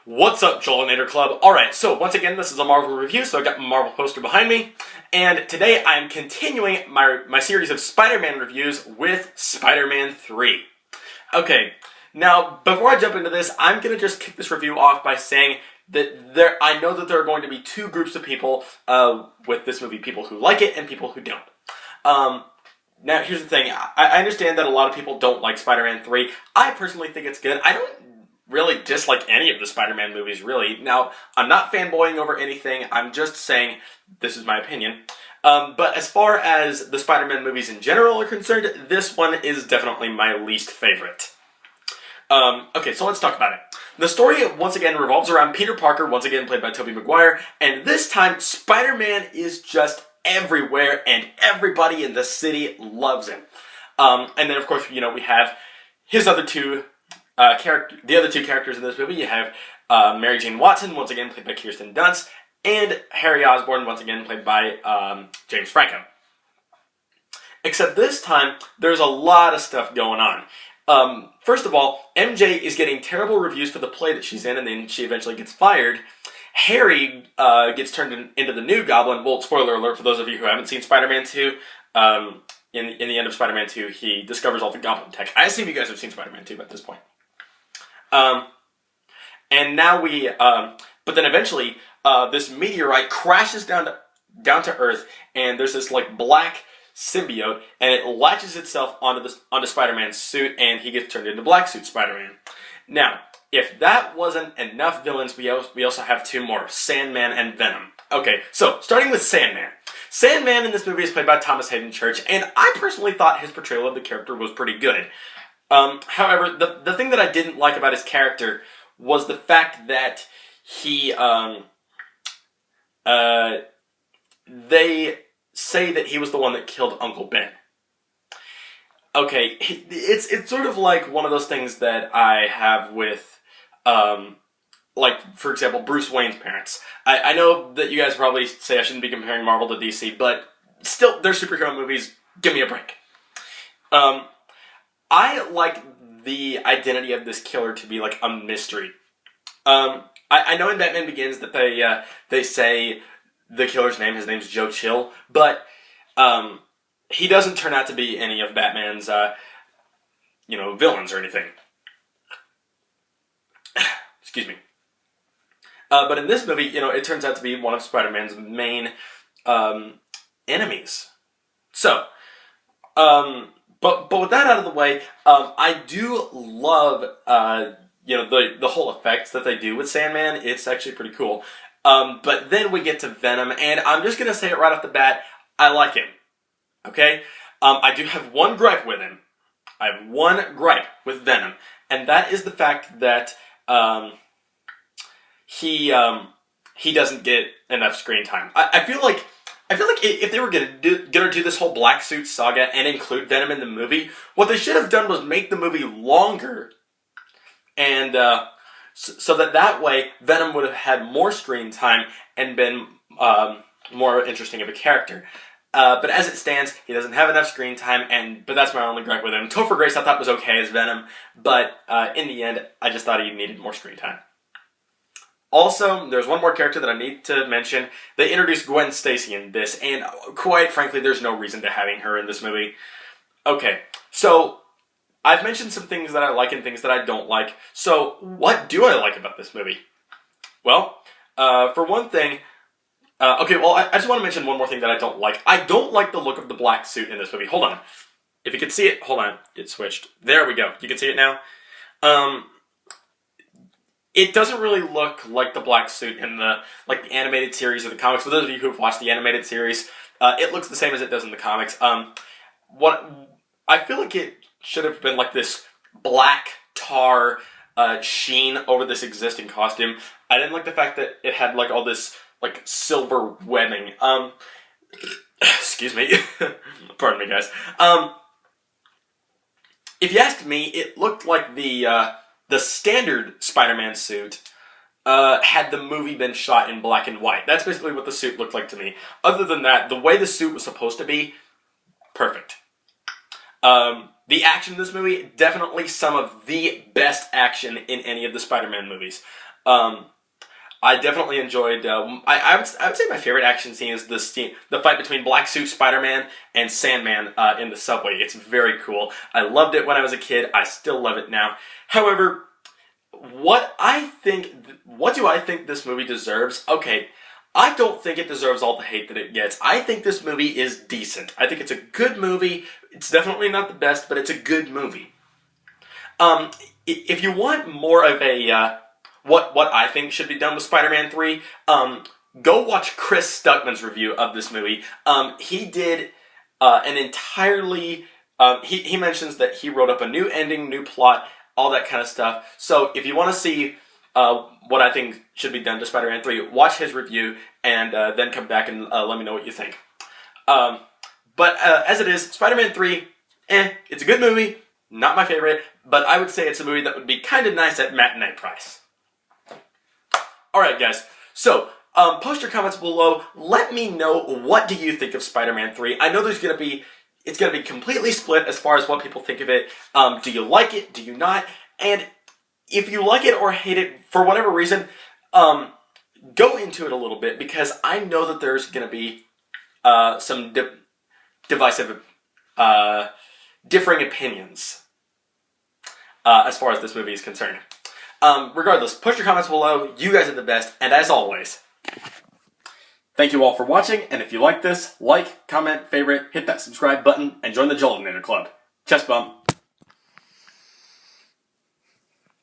What's up, Jolinator Club? Alright, so once again, this is a Marvel review, so I've got my Marvel poster behind me. And today I'm continuing my series of Spider-Man reviews with Spider-Man 3. Okay, now, before I jump into this, I'm going to just kick this review off by saying that I know that there are going to be two groups of people with this movie. People who like it and people who don't. Now, here's the thing. I understand that a lot of people don't like Spider-Man 3. I personally think it's good. I don't really dislike any of the Spider-Man movies, really. Now, I'm not fanboying over anything. I'm just saying this is my opinion. But as far as the Spider-Man movies in general are concerned, this one is definitely my least favorite. Okay, so let's talk about it. The story, once again, revolves around Peter Parker, once again played by Tobey Maguire, and this time, Spider-Man is just everywhere, and everybody in the city loves him. And then, of course, you know, we have his other two the other two characters in this movie. You have Mary Jane Watson, once again played by Kirsten Dunst, and Harry Osborn, once again played by James Franco. Except this time, there's a lot of stuff going on. First of all, MJ is getting terrible reviews for the play that she's in, and then she eventually gets fired. Harry gets turned into the new Goblin. Well, spoiler alert for those of you who haven't seen Spider-Man 2. In the end of Spider-Man 2, he discovers all the Goblin tech. I assume you guys have seen Spider-Man 2 at this point. And now but then eventually, this meteorite crashes down to Earth, and there's this like black symbiote, and it latches itself onto Spider-Man's suit, and he gets turned into Black Suit Spider-Man. Now, if that wasn't enough villains, we also have two more: Sandman and Venom. Okay, so starting with Sandman. Sandman in this movie is played by Thomas Hayden Church, and I personally thought his portrayal of the character was pretty good. However, the thing that I didn't like about his character was the fact that they say that he was the one that killed Uncle Ben. Okay, it's sort of like one of those things that I have with, like, for example, Bruce Wayne's parents. I know that you guys probably say I shouldn't be comparing Marvel to DC, but still, they're superhero movies. Give me a break. I like the identity of this killer to be like a mystery. I know in Batman Begins that they say the killer's name. His name's Joe Chill, but he doesn't turn out to be any of Batman's villains or anything. Excuse me. But in this movie, it turns out to be one of Spider-Man's main enemies. So, But with that out of the way, I do love, the whole effects that they do with Sandman. It's actually pretty cool. But then we get to Venom, and I'm just going to say it right off the bat, I like him. Okay? I do have one gripe with him. I have one gripe with Venom, and that is the fact that he doesn't get enough screen time. I feel like if they were gonna do this whole Black Suit saga and include Venom in the movie, what they should have done was make the movie longer, and so that way Venom would have had more screen time and been more interesting of a character. But as it stands, he doesn't have enough screen time, but that's my only gripe with him. Topher Grace I thought was okay as Venom, but in the end, I just thought he needed more screen time. Also, there's one more character that I need to mention. They introduced Gwen Stacy in this, and quite frankly, there's no reason to having her in this movie. Okay, so I've mentioned some things that I like and things that I don't like. So, what do I like about this movie? Well, for one thing, I just want to mention one more thing that I don't like. I don't like the look of the black suit in this movie. Hold on. If you can see it, hold on. It switched. There we go. You can see it now. It doesn't really look like the black suit in the animated series or the comics. For those of you who have watched the animated series, it looks the same as it does in the comics. What I feel like it should have been like this black tar sheen over this existing costume. I didn't like the fact that it had like all this like silver webbing. Excuse me. Pardon me, guys. If you asked me, it looked like the standard Spider-Man suit, had the movie been shot in black and white. That's basically what the suit looked like to me. Other than that, the way the suit was supposed to be, perfect. The action in this movie, definitely some of the best action in any of the Spider-Man movies. I definitely enjoyed. I would say my favorite action scene is the fight between Black Suit Spider-Man and Sandman in the subway. It's very cool. I loved it when I was a kid. I still love it now. However, what do I think this movie deserves? Okay, I don't think it deserves all the hate that it gets. I think this movie is decent. I think it's a good movie. It's definitely not the best, but it's a good movie. If you want more of a what I think should be done with Spider-Man 3, go watch Chris Stuckman's review of this movie. He did an entirely... he mentions that he wrote up a new ending, new plot, all that kind of stuff. So if you want to see what I think should be done to Spider-Man 3, watch his review and then come back and let me know what you think. But as it is, Spider-Man 3, it's a good movie. Not my favorite, but I would say it's a movie that would be kind of nice at matinee price. Alright guys, so post your comments below. Let me know, what do you think of Spider-Man 3? I know it's going to be completely split as far as what people think of it. Do you like it? Do you not? And if you like it or hate it, for whatever reason, go into it a little bit, because I know that there's going to be some divisive, differing opinions as far as this movie is concerned. Regardless, post your comments below. You guys are the best, and as always, thank you all for watching, and if you like this, like, comment, favorite, hit that subscribe button, and join the Jolinator Club. Chest bump.